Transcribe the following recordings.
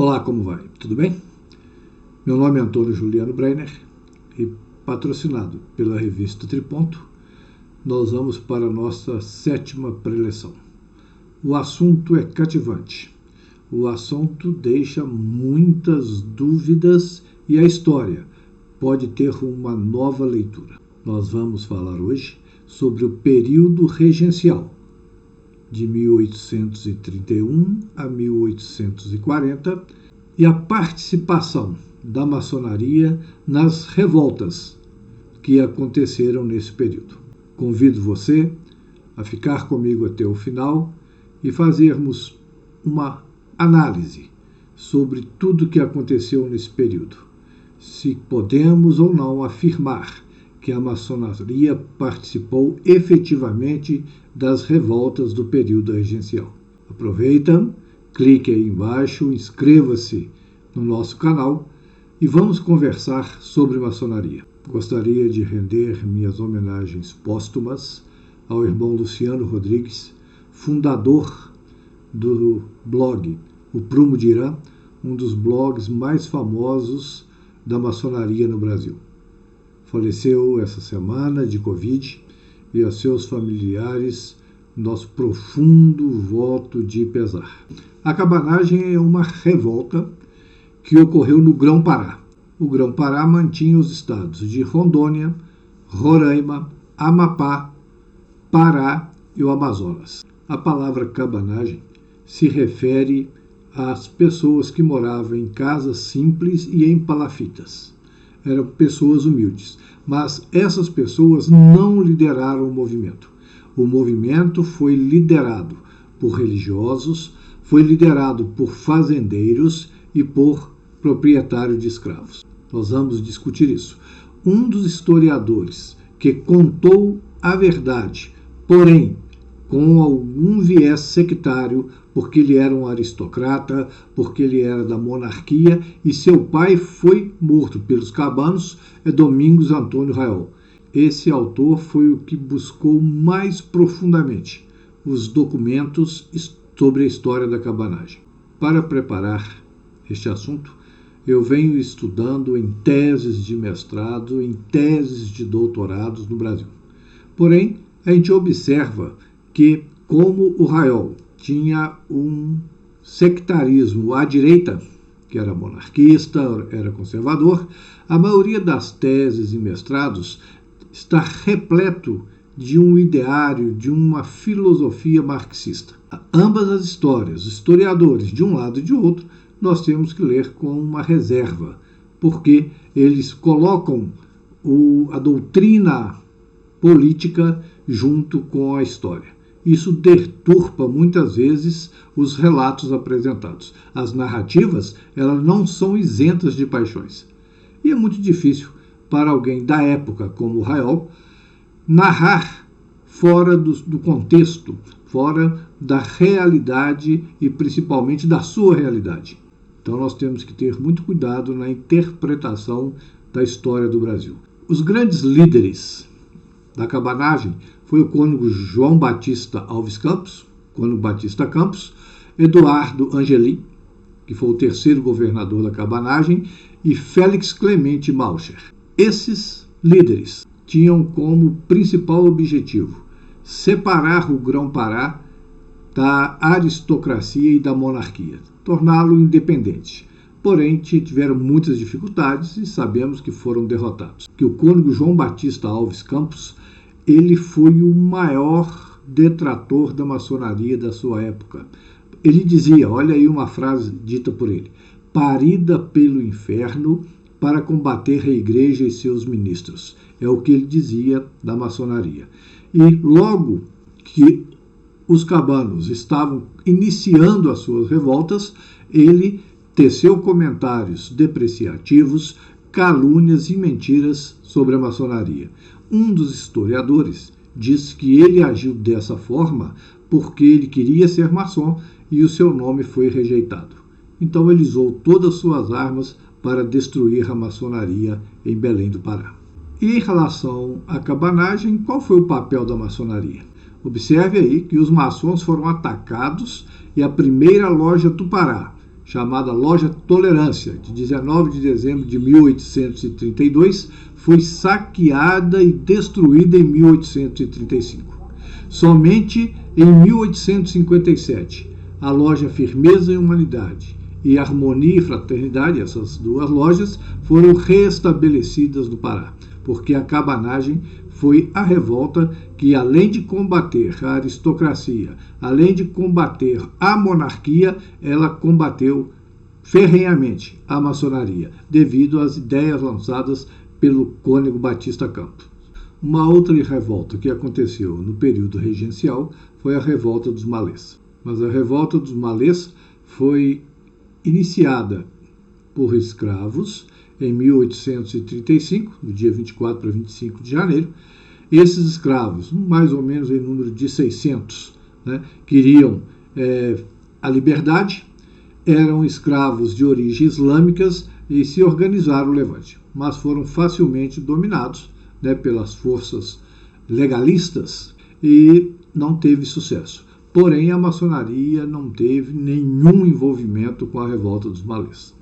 Olá, como vai? Tudo bem? Meu nome é Antônio Juliano Brenner e, patrocinado pela revista Triponto, nós vamos para a nossa 7ª preleção. O assunto é cativante. O assunto deixa muitas dúvidas e a história pode ter uma nova leitura. Nós vamos falar hoje sobre o período regencial, de 1831 a 1840, e a participação da maçonaria nas revoltas que aconteceram nesse período. Convido você a ficar comigo até o final e fazermos uma análise sobre tudo o que aconteceu nesse período. Se podemos ou não afirmar que a maçonaria participou efetivamente das revoltas do período regencial. Aproveita, clique aí embaixo, inscreva-se no nosso canal e vamos conversar sobre maçonaria. Gostaria de render minhas homenagens póstumas ao irmão Luciano Rodrigues, fundador do blog O Prumo de Irã, um dos blogs mais famosos da maçonaria no Brasil. Faleceu essa semana de Covid e a seus familiares nosso profundo voto de pesar. A cabanagem é uma revolta que ocorreu no Grão-Pará. O Grão-Pará mantinha os estados de Rondônia, Roraima, Amapá, Pará e o Amazonas. A palavra cabanagem se refere às pessoas que moravam em casas simples e em palafitas. Eram pessoas humildes, mas essas pessoas não lideraram o movimento. O movimento foi liderado por religiosos, foi liderado por fazendeiros e por proprietários de escravos. Nós vamos discutir isso. Um dos historiadores que contou a verdade, porém com algum viés sectário, porque ele era um aristocrata, porque ele era da monarquia e seu pai foi morto pelos cabanos, é Domingos Antônio Raiol. Esse autor foi o que buscou mais profundamente os documentos sobre a história da cabanagem. Para preparar este assunto, eu venho estudando em teses de mestrado, em teses de doutorados no Brasil. Porém, a gente observa que, como o Raiol tinha um sectarismo à direita, que era monarquista, era conservador, a maioria das teses e mestrados está repleto de um ideário, de uma filosofia marxista. Ambas as histórias, historiadores de um lado e de outro, nós temos que ler com uma reserva, porque eles colocam a doutrina política junto com a história. Isso deturpa muitas vezes os relatos apresentados. As narrativas, elas não são isentas de paixões. E é muito difícil para alguém da época, como o Raiol, narrar fora do contexto, fora da realidade e principalmente da sua realidade. Então nós temos que ter muito cuidado na interpretação da história do Brasil. Os grandes líderes da cabanagem foi o cônego João Batista Alves Campos, cônego Batista Campos, Eduardo Angelim, que foi o 3º governador da cabanagem, e Félix Clemente Maucher. Esses líderes tinham como principal objetivo separar o Grão-Pará da aristocracia e da monarquia, torná-lo independente. Porém, tiveram muitas dificuldades e sabemos que foram derrotados. Que o cônego João Batista Alves Campos, ele foi o maior detrator da maçonaria da sua época. Ele dizia, olha aí uma frase dita por ele: parida pelo inferno para combater a igreja e seus ministros. É o que ele dizia da maçonaria. E logo que os cabanos estavam iniciando as suas revoltas, ele teceu comentários depreciativos, calúnias e mentiras sobre a maçonaria. Um dos historiadores diz que ele agiu dessa forma porque ele queria ser maçom e o seu nome foi rejeitado. Então ele usou todas as suas armas para destruir a maçonaria em Belém do Pará. E em relação à cabanagem, qual foi o papel da maçonaria? Observe aí que os maçons foram atacados e a primeira loja do Pará, chamada Loja Tolerância, de 19 de dezembro de 1832, foi saqueada e destruída em 1835. Somente em 1857, a loja Firmeza e Humanidade e Harmonia e Fraternidade, essas duas lojas, foram reestabelecidas no Pará, porque a cabanagem foi a revolta que, além de combater a aristocracia, além de combater a monarquia, ela combateu ferrenhamente a maçonaria, devido às ideias lançadas pelo cônego Batista Campos. Uma outra revolta que aconteceu no período regencial foi a Revolta dos Malês. Mas a Revolta dos Malês foi iniciada por escravos em 1835, no dia 24 para 25 de janeiro. Esses escravos, mais ou menos em número de 600, queriam a liberdade, eram escravos de origem islâmicas e se organizaram o levante, mas foram facilmente dominados pelas forças legalistas e não teve sucesso. Porém, a maçonaria não teve nenhum envolvimento com a Revolta dos Malês.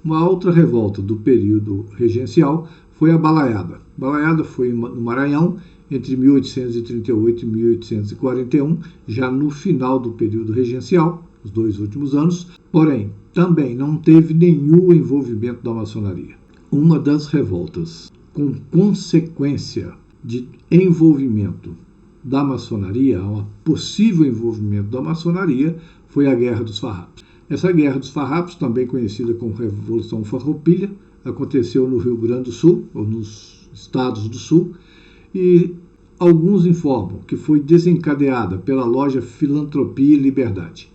Uma outra revolta do período regencial foi a Balaiada. A Balaiada foi no Maranhão entre 1838 e 1841, já no final do período regencial, os 2 últimos anos, porém, também não teve nenhum envolvimento da maçonaria. Uma das revoltas com consequência de envolvimento da maçonaria, um possível envolvimento da maçonaria, foi a Guerra dos Farrapos. Essa Guerra dos Farrapos, também conhecida como Revolução Farroupilha, aconteceu no Rio Grande do Sul, ou nos estados do Sul, e alguns informam que foi desencadeada pela loja Filantropia e Liberdade,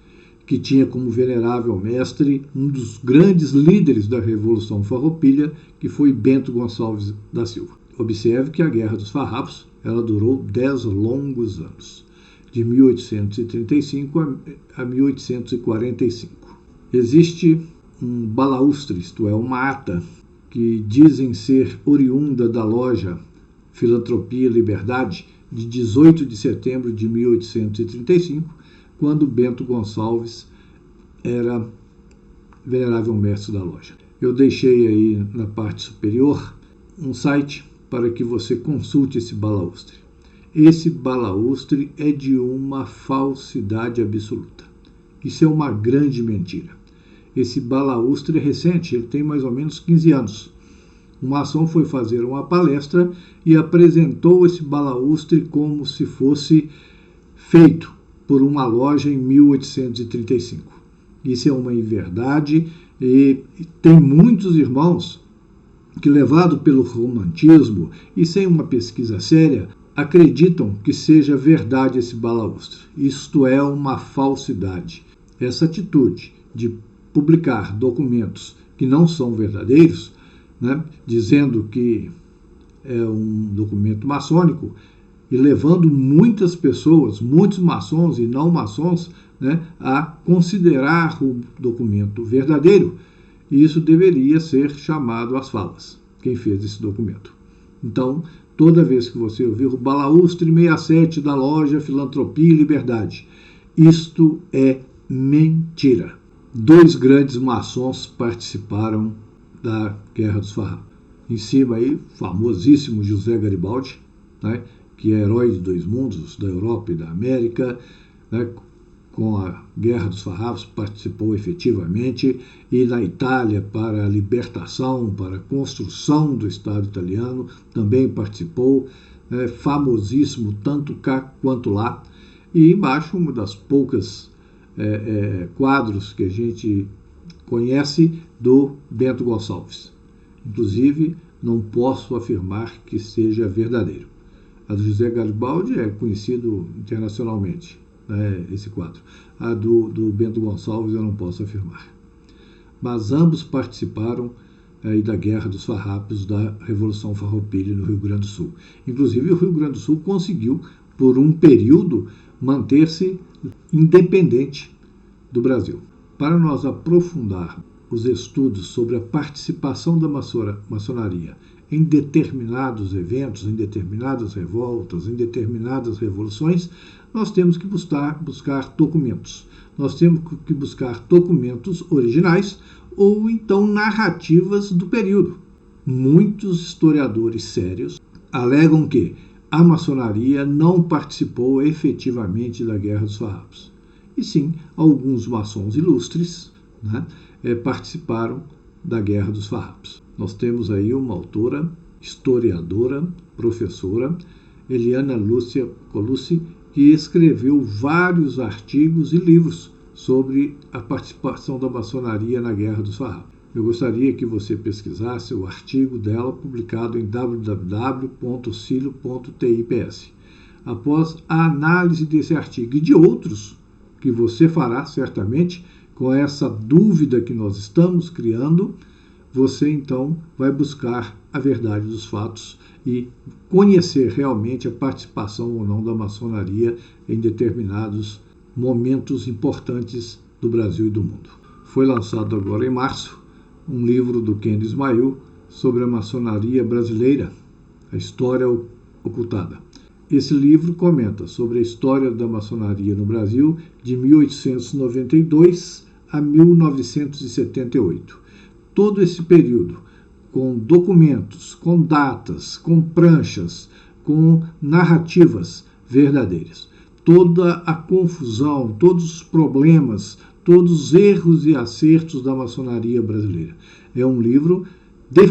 que tinha como venerável mestre um dos grandes líderes da Revolução Farroupilha, que foi Bento Gonçalves da Silva. Observe que a Guerra dos Farrapos ela durou 10 longos anos, de 1835 a 1845. Existe um balaústre, isto é, uma ata, que dizem ser oriunda da loja Filantropia e Liberdade, de 18 de setembro de 1835, quando Bento Gonçalves era venerável mestre da loja. Eu deixei aí na parte superior um site para que você consulte esse balaústre. Esse balaústre é de uma falsidade absoluta. Isso é uma grande mentira. Esse balaústre é recente, ele tem mais ou menos 15 anos. Um maçom foi fazer uma palestra e apresentou esse balaústre como se fosse feito por uma loja em 1835. Isso é uma inverdade e tem muitos irmãos que, levado pelo romantismo e sem uma pesquisa séria, acreditam que seja verdade esse balaústre. Isto é uma falsidade. Essa atitude de publicar documentos que não são verdadeiros, dizendo que é um documento maçônico, e levando muitas pessoas, muitos maçons e não maçons, a considerar o documento verdadeiro, e isso deveria ser chamado às falas, quem fez esse documento. Então, toda vez que você ouvir o balaústre 67 da loja Filantropia e Liberdade, isto é mentira. 2 grandes maçons participaram da Guerra dos Farrapos. Em cima aí, famosíssimo José Garibaldi, que é herói de 2 mundos, da Europa e da América, com a Guerra dos Farrapos participou efetivamente, e na Itália, para a libertação, para a construção do Estado italiano, também participou, famosíssimo tanto cá quanto lá. E embaixo, uma das poucas quadros que a gente conhece do Bento Gonçalves. Inclusive, não posso afirmar que seja verdadeiro. A do José Garibaldi é conhecido internacionalmente, esse quadro. A do Bento Gonçalves eu não posso afirmar. Mas ambos participaram da Guerra dos Farrapos, da Revolução Farroupilha no Rio Grande do Sul. Inclusive, o Rio Grande do Sul conseguiu, por um período, manter-se independente do Brasil. Para nós aprofundar os estudos sobre a participação da maçonaria em determinados eventos, em determinadas revoltas, em determinadas revoluções, nós temos que buscar documentos. Nós temos que buscar documentos originais ou então narrativas do período. Muitos historiadores sérios alegam que a maçonaria não participou efetivamente da Guerra dos Farrapos. E sim, alguns maçons ilustres, né, participaram da Guerra dos Farrapos. Nós temos aí uma autora, historiadora, professora, Eliana Lúcia Colucci, que escreveu vários artigos e livros sobre a participação da maçonaria na Guerra dos Farrapos. Eu gostaria que você pesquisasse o artigo dela publicado em www.cilo.tips. Após a análise desse artigo e de outros que você fará certamente com essa dúvida que nós estamos criando, você então vai buscar a verdade dos fatos e conhecer realmente a participação ou não da maçonaria em determinados momentos importantes do Brasil e do mundo. Foi lançado agora em março um livro do Ken Ismail sobre a maçonaria brasileira, a história ocultada. Esse livro comenta sobre a história da maçonaria no Brasil de 1892 a 1978. Todo esse período, com documentos, com datas, com pranchas, com narrativas verdadeiras. Toda a confusão, todos os problemas, todos os erros e acertos da maçonaria brasileira. É um livro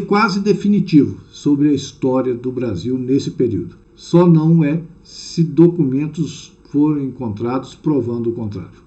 quase definitivo sobre a história do Brasil nesse período. Só não é se documentos forem encontrados provando o contrário.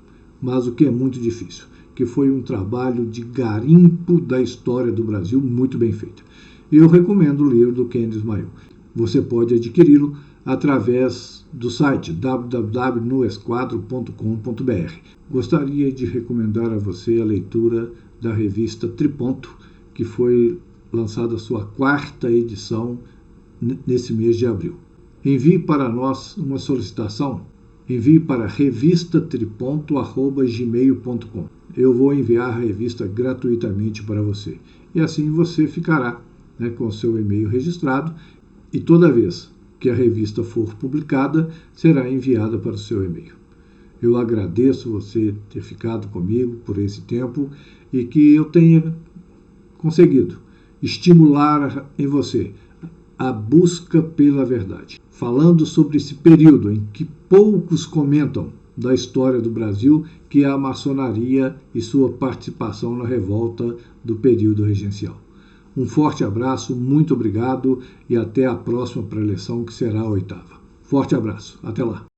Mas o que é muito difícil, que foi um trabalho de garimpo da história do Brasil muito bem feito. E eu recomendo o livro do Ken Ismail. Você pode adquiri-lo através do site www.noesquadro.com.br. Gostaria de recomendar a você a leitura da revista Triponto, que foi lançada a sua 4ª edição nesse mês de abril. Envie para nós uma solicitação. Envie para revistatriponto@gmail.com. Eu vou enviar a revista gratuitamente para você. E assim você ficará, com o seu e-mail registrado, e toda vez que a revista for publicada, será enviada para o seu e-mail. Eu agradeço você ter ficado comigo por esse tempo e que eu tenha conseguido estimular em você a busca pela verdade. Falando sobre esse período em que poucos comentam da história do Brasil, que é a maçonaria e sua participação na revolta do período regencial. Um forte abraço, muito obrigado e até a próxima preleção, que será a 8ª. Forte abraço, até lá.